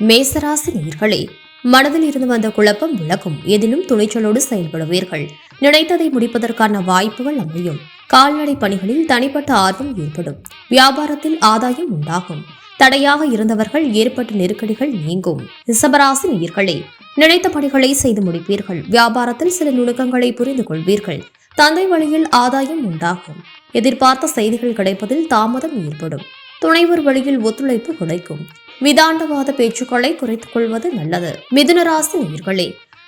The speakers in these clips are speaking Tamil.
மேசராசி நேயர்களே, மனதில் இருந்து வந்த குழப்பம் விலகும். எதிலும் துணிச்சலோடு செயல்படுவீர்கள். நினைத்ததை முடிப்பதற்கான வாய்ப்புகள் அமையும். கால்நடை பணிகளில் தனிப்பட்ட ஆர்வம் ஏற்படும். வியாபாரத்தில் ஆதாயம் உண்டாகும். தடையாக இருந்தவர்கள் ஏற்பட்ட நெருக்கடிகள் நீங்கும். ரிஷபராசி நேயர்களே, நினைத்த பணிகளை செய்து முடிப்பீர்கள். வியாபாரத்தில் சில நுணுக்கங்களை புரிந்து கொள்வீர்கள். தந்தை வழியில் ஆதாயம் உண்டாகும். எதிர்பார்த்த செய்திகள் கிடைப்பதில் தாமதம் ஏற்படும். துணைவர் வழியில் ஒத்துழைப்பு கிடைக்கும். விதாண்டவாத பேச்சுக்களை குறைத்துக் கொள்வது நல்லது. மிதுன ராசி நேயர்களே,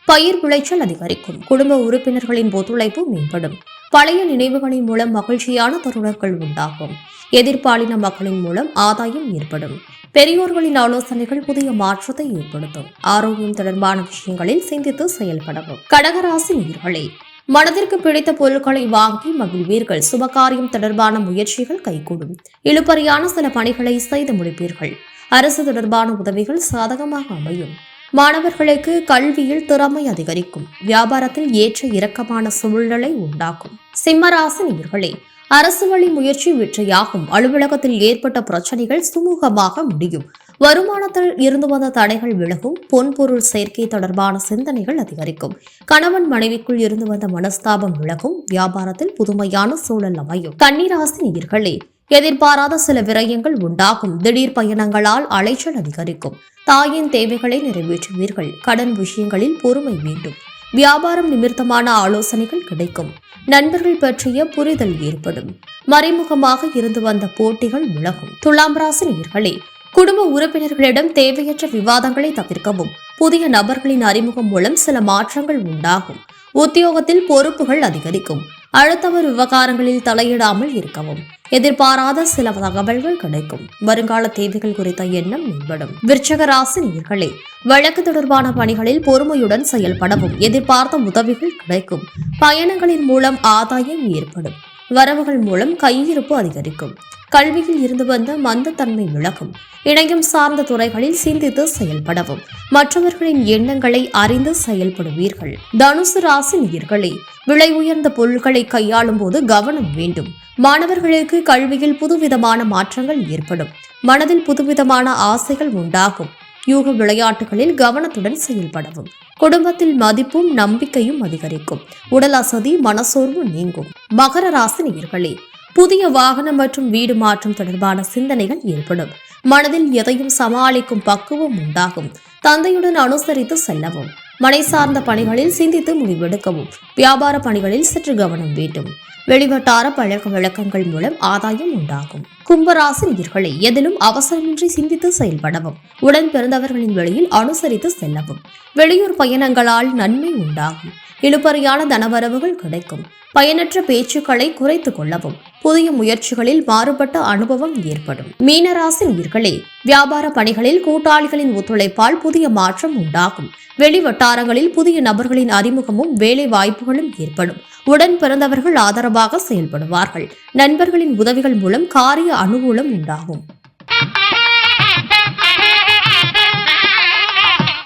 பயிர் விளைச்சல் அதிகரிக்கும். குடும்ப உறுப்பினர்களின் ஒத்துழைப்பு மேம்படும். பழைய நினைவுகளின் மூலம் மகிழ்ச்சியான தருணங்கள் உண்டாகும். எதிர்பாலின மக்களின் மூலம் ஆதாயம் ஏற்படும். பெரியோர்களின் ஆலோசனைகள் புதிய மாற்றத்தை ஏற்படுத்தும். ஆரோக்கியம் தொடர்பான விஷயங்களில் சிந்தித்து செயல்படவும். கடகராசி நேயர்களே, மனதிற்கு பிடித்த பொருட்களை வாங்கி மகிழ்வீர்கள். சுபகாரியம் தொடர்பான முயற்சிகள் கைகூடும். இழுபறியான சில பணிகளை செய்து முடிப்பீர்கள். அரசு தொடர்பான உதவிகள் சாதகமாக அமையும். மாணவர்களுக்கு கல்வியில் திறமை அதிகரிக்கும். வியாபாரத்தில் ஏற்ற இறக்கமான சூழ்நிலை உண்டாகும். சிம்மராசி நேயர்களே, அரசு வழி முயற்சி வெற்றியாகும். அலுவலகத்தில் ஏற்பட்ட பிரச்சனைகள் சுமூகமாக முடியும். வருமானத்தில் இருந்து வந்த தடைகள் விலகும். பொன்பொருள் சேர்க்கை தொடர்பான சிந்தனைகள் அதிகரிக்கும். கணவன் மனைவிக்குள் இருந்து வந்த மனஸ்தாபம் விலகும். வியாபாரத்தில் புதுமையான சூழல் அமையும். கன்னிராசி நேயர்களே, எதிர்பாராத சில விரயங்கள் உண்டாகும். திடீர் பயணங்களால் அலைச்சல் அதிகரிக்கும். தாயின் தேவைகளை நிறைவேற்றுவீர்கள். கடன் விஷயங்களில் பொறுமை வேண்டும். வியாபாரம் நிமித்தமான ஆலோசனைகள் கிடைக்கும். நண்பர்கள் பற்றிய புரிதல் ஏற்படும். மறைமுகமாக இருந்து வந்த போட்டிகள் விலகும். துலாம் ராசி நேயர்களே, குடும்ப உறுப்பினர்களிடம் தேவையற்ற விவாதங்களை தவிர்க்கவும். புதிய நபர்களின் அறிமுகம் மூலம் சில மாற்றங்கள் உண்டாகும். உத்தியோகத்தில் பொறுப்புகள் அதிகரிக்கும். அடுத்தவர் விவகாரங்களில் தலையிடாமல் இருக்கவும். எதிர்பாராத சில தகவல்கள் கிடைக்கும். வருங்கால தேவைகள் குறித்த எண்ணம் மேம்படும். விருச்சிக ராசி நேயர்களே, வழக்கு தொடர்பான பணிகளில் பொறுமையுடன் செயல்படவும். எதிர்பார்த்த உதவிகள் கிடைக்கும். பயணங்களின் மூலம் ஆதாயம் ஏற்படும். வரவுகள் மூலம் கையிருப்பு அதிகரிக்கும். கல்வியில் இருந்து வந்த மந்தத்தன்மை விலகும். இணையம் சார்ந்த துறைகளில் சிந்தித்து செயல்படவும். மற்றவர்களின் எண்ணங்களை அறிந்து செயல்படுவீர்கள். தனுசு ராசி நேயர்களே, விலை உயர்ந்த பொருட்களை கையாளும் போது கவனம் வேண்டும். மாணவர்களுக்கு கல்வியில் புதுவிதமான மாற்றங்கள் ஏற்படும். மனதில் புதுவிதமான ஆசைகள் உண்டாகும். யூக விளையாட்டுகளில் கவனத்துடன் செயல்படவும். குடும்பத்தில் மதிப்பும் நம்பிக்கையும் அதிகரிக்கும். உடல் அசதி மனசோர்வு நீங்கும். மகர ராசி நேயர்களே, புதிய வாகனம் மற்றும் வீடு மாற்றம் தொடர்பான சிந்தனைகள் ஏற்படும். மனதில் எதையும் சமாளிக்கும் பக்குவம் உண்டாகும். தந்தையுடன் அனுசரித்து செல்லவும். மனை சார்ந்த பணிகளில் சிந்தித்து முடிவெடுக்கவும். வியாபார பணிகளில் சற்று கவனம் வேண்டும். வெளிவட்டார பழக்க வழக்கங்கள் மூலம் ஆதாயம் உண்டாகும். கும்பராசி நேயர்களே, எதிலும் அவசரமின்றி சிந்தித்து செயல்படவும். உடன் பிறந்தவர்களின் வழியில் அனுசரித்து செல்லவும். வெளியூர் பயணங்களால் நன்மை உண்டாகும். இழுபறியான தனவரவுகள் கிடைக்கும். பயனற்ற பேச்சுக்களை குறைத்துக் கொள்ளவும். புதிய முயற்சிகளில் மாறுபட்ட அனுபவம் ஏற்படும். மீனராசி நேயர்களே, வியாபார பணிகளில் கூட்டாளிகளின் ஒத்துழைப்பால் புதிய மாற்றம் உண்டாகும். வெளிவட்டாரங்களில் புதிய நபர்களின் அறிமுகமும் வேலை வாய்ப்புகளும் ஏற்படும். உடன் பிறந்தவர்கள் ஆதரவாக செயல்படுவார்கள். நண்பர்களின் உதவிகள் மூலம் காரிய அனுகூலம் உண்டாகும்.